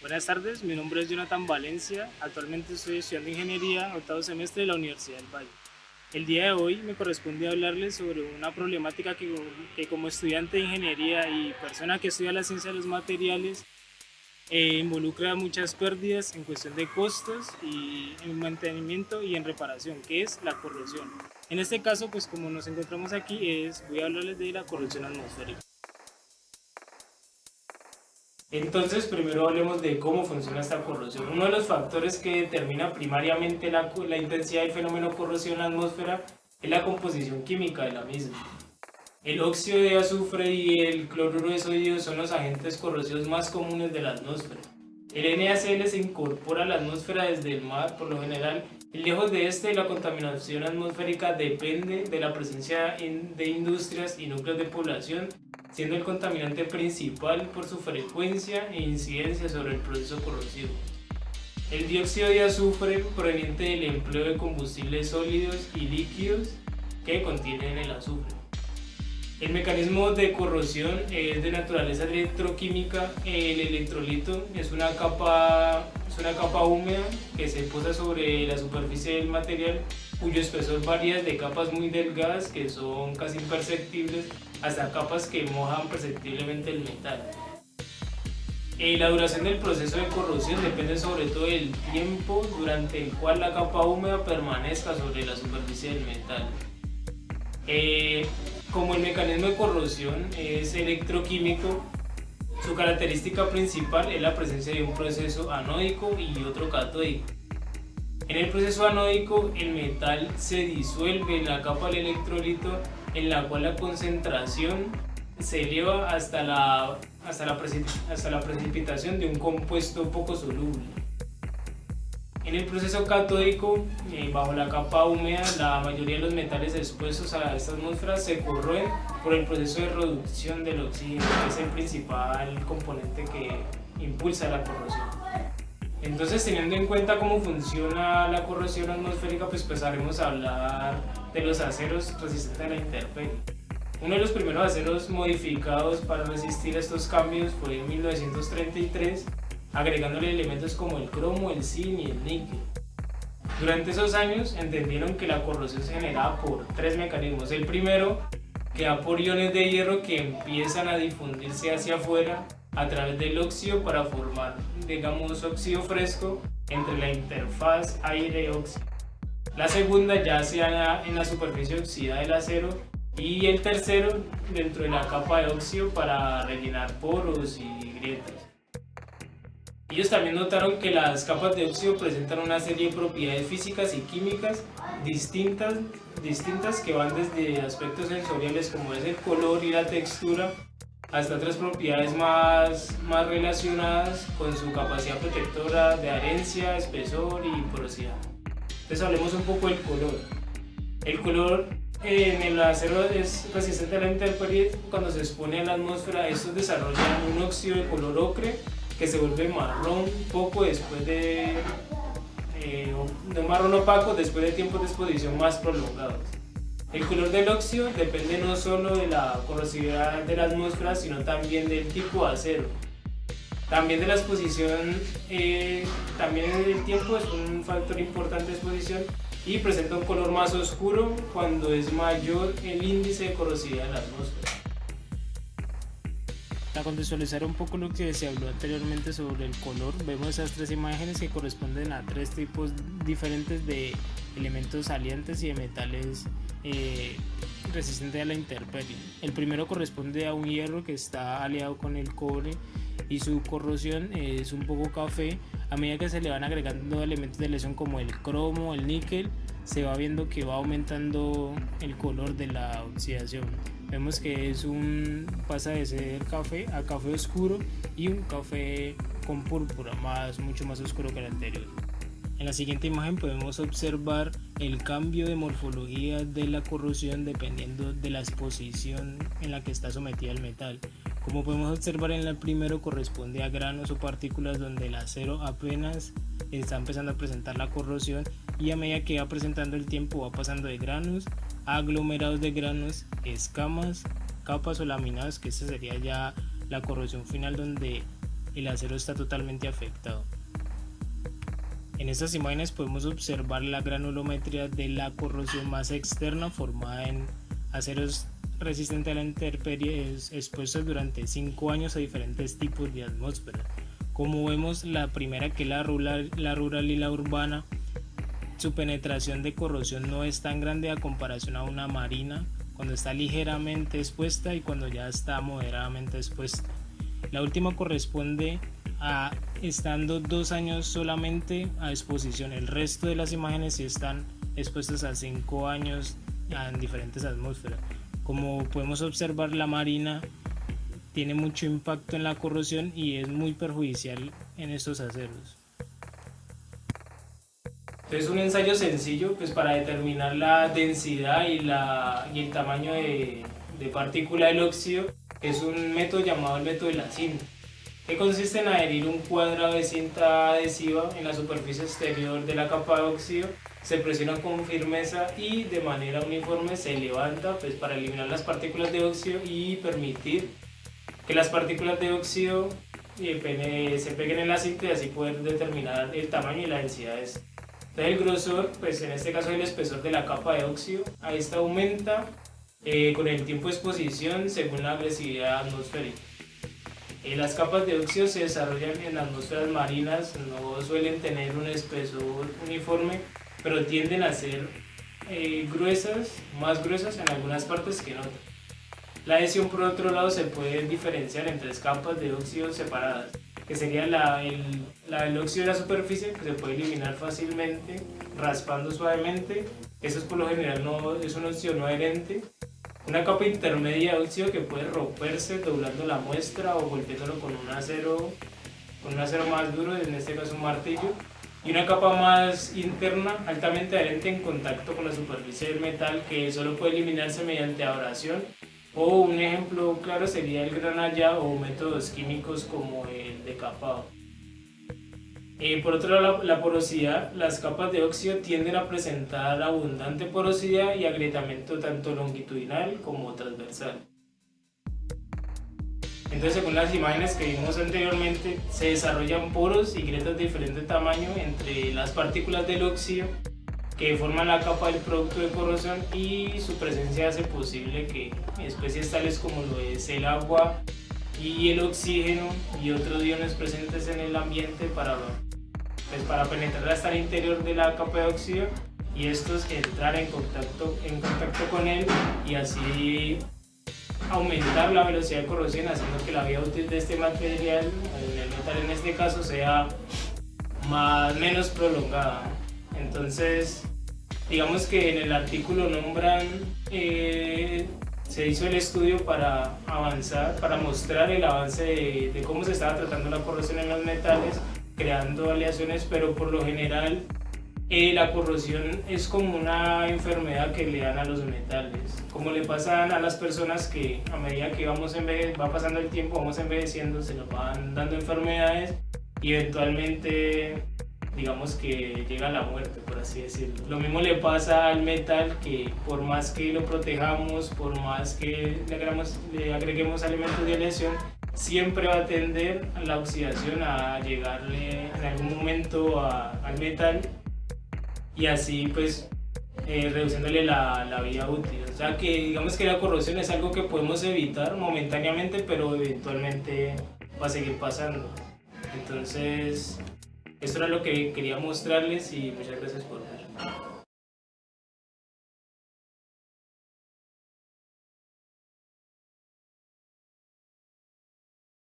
Buenas tardes, mi nombre es Jonathan Valencia, actualmente estoy estudiando Ingeniería, octavo semestre de la Universidad del Valle. El día de hoy me corresponde hablarles sobre una problemática que como estudiante de Ingeniería y persona que estudia la ciencia de los materiales, involucra muchas pérdidas en cuestión de costos y en mantenimiento y en reparación, que es la corrosión. En este caso, pues como nos encontramos aquí, voy a hablarles de la corrosión atmosférica. Entonces, primero hablemos de cómo funciona esta corrosión. Uno de los factores que determina primariamente la intensidad del fenómeno corrosión en la atmósfera es la composición química de la misma. El óxido de azufre y el cloruro de sodio son los agentes corrosivos más comunes de la atmósfera. El NaCl se incorpora a la atmósfera desde el mar, por lo general, y lejos de este, la contaminación atmosférica depende de la presencia de industrias y núcleos de población, siendo el contaminante principal por su frecuencia e incidencia sobre el proceso corrosivo. El dióxido de azufre proveniente del empleo de combustibles sólidos y líquidos que contienen el azufre. El mecanismo de corrosión es de naturaleza electroquímica. El electrolito es una capa húmeda que se posa sobre la superficie del material, cuyo espesor varía de capas muy delgadas que son casi imperceptibles hasta capas que mojan perceptiblemente el metal. La duración del proceso de corrosión depende sobre todo del tiempo durante el cual la capa húmeda permanezca sobre la superficie del metal. Como el mecanismo de corrosión es electroquímico, su característica principal es la presencia de un proceso anódico y otro catódico. En el proceso anódico, el metal se disuelve en la capa del electrolito, en la cual la concentración se eleva hasta la precipitación de un compuesto poco soluble. En el proceso catódico, bajo la capa húmeda, la mayoría de los metales expuestos a esta atmósfera se corroen por el proceso de reducción del oxígeno, que es el principal componente que impulsa la corrosión. Entonces, teniendo en cuenta cómo funciona la corrosión atmosférica, pues pasaremos a hablar de los aceros resistentes a la intemperie. Uno de los primeros aceros modificados para resistir estos cambios fue en 1933, agregándole elementos como el cromo, el zinc y el níquel. Durante esos años entendieron que la corrosión se generaba por tres mecanismos. El primero, que da por iones de hierro que empiezan a difundirse hacia afuera a través del óxido para formar, digamos, óxido fresco entre la interfaz aire-óxido. La segunda ya sea en la superficie oxidada del acero, y el tercero dentro de la capa de óxido para rellenar poros y grietas. Ellos también notaron que las capas de óxido presentan una serie de propiedades físicas y químicas distintas que van desde aspectos sensoriales como es el color y la textura hasta otras propiedades más relacionadas con su capacidad protectora de adherencia, espesor y porosidad. Entonces hablemos un poco del color. El color en el acero es resistente a la intemperie. Cuando se expone a la atmósfera, estos desarrollan un óxido de color ocre que se vuelve marrón poco después de un marrón opaco después de tiempos de exposición más prolongados. El color del óxido depende no solo de la corrosividad de la atmósfera, sino también del tipo de acero. También de la exposición, también el tiempo es un factor importante de exposición y presenta un color más oscuro cuando es mayor el índice de corrosividad de la atmósfera. Para contextualizar un poco lo que se habló anteriormente sobre el color, vemos esas tres imágenes que corresponden a tres tipos diferentes de elementos salientes y de metales resistentes a la intemperie. El primero corresponde a un hierro que está aliado con el cobre y su corrosión es un poco café. A medida que se le van agregando elementos de lesión como el cromo, el níquel, se va viendo que va aumentando el color de la oxidación. Vemos que pasa de ser café a café oscuro y un café con púrpura, mucho más oscuro que el anterior. En la siguiente imagen podemos observar el cambio de morfología de la corrosión dependiendo de la exposición en la que está sometida el metal. Como podemos observar, en el primero corresponde a granos o partículas donde el acero apenas está empezando a presentar la corrosión, y a medida que va presentando el tiempo va pasando de granos a aglomerados de granos, escamas, capas o laminados, que esta sería ya la corrosión final donde el acero está totalmente afectado. En estas imágenes podemos observar la granulometría de la corrosión más externa formada en aceros resistentes a la intemperie expuestos durante 5 años a diferentes tipos de atmósferas. Como vemos, la primera, que es la rural y la urbana, su penetración de corrosión no es tan grande a comparación a una marina, cuando está ligeramente expuesta y cuando ya está moderadamente expuesta. La última corresponde a estando 2 años solamente a exposición. El resto de las imágenes sí están expuestas a 5 años en diferentes atmósferas. Como podemos observar, la marina tiene mucho impacto en la corrosión y es muy perjudicial en estos aceros. Entonces, un ensayo sencillo pues para determinar la densidad y el tamaño de partícula del óxido es un método llamado el método de la cinta, que consiste en adherir un cuadrado de cinta adhesiva en la superficie exterior de la capa de óxido. Se presiona con firmeza y de manera uniforme se levanta pues para eliminar las partículas de óxido y permitir que las partículas de óxido se peguen en la cinta y así poder determinar el tamaño y la densidad de este. Entonces el grosor, pues en este caso el espesor de la capa de óxido, a esta aumenta con el tiempo de exposición según la agresividad atmosférica. Las capas de óxido se desarrollan en atmósferas marinas, no suelen tener un espesor uniforme, pero tienden a ser más gruesas en algunas partes que en otras. La adhesión, por otro lado, se puede diferenciar en 3 capas de óxido separadas, que sería el óxido de la superficie, que se puede eliminar fácilmente raspando suavemente. Eso es por lo general es un óxido no adherente. Una capa intermedia de óxido que puede romperse doblando la muestra o golpeándolo con un acero más duro, en este caso un martillo. Y una capa más interna, altamente adherente en contacto con la superficie del metal, que solo puede eliminarse mediante abrasión. O un ejemplo claro sería el granallado o métodos químicos como el decapado. Por otro lado, la porosidad. Las capas de óxido tienden a presentar abundante porosidad y agrietamiento tanto longitudinal como transversal. Entonces, según las imágenes que vimos anteriormente, se desarrollan poros y grietas de diferente tamaño entre las partículas del óxido que forman la capa del producto de corrosión, y su presencia hace posible que especies tales como lo es el agua y el oxígeno y otros iones presentes en el ambiente para penetrar hasta el interior de la capa de óxido y estos entrar en contacto con él y así aumentar la velocidad de corrosión, haciendo que la vida útil de este material, el metal en este caso, sea menos prolongada. Entonces, digamos que en el artículo nombran, se hizo el estudio para avanzar, para mostrar el avance de cómo se estaba tratando la corrosión en los metales, creando aleaciones, pero por lo general la corrosión es como una enfermedad que le dan a los metales, como le pasan a las personas que a medida que va pasando el tiempo, vamos envejeciendo, se nos van dando enfermedades y eventualmente digamos que llega a la muerte, por así decirlo. Lo mismo le pasa al metal, que por más que lo protejamos, por más que le agreguemos alimentos de aleación, siempre va a tender a la oxidación a llegarle en algún momento al metal y así pues reduciéndole la vida útil. O sea que digamos que la corrosión es algo que podemos evitar momentáneamente, pero eventualmente va a seguir pasando. Entonces, esto era lo que quería mostrarles y muchas gracias por ver.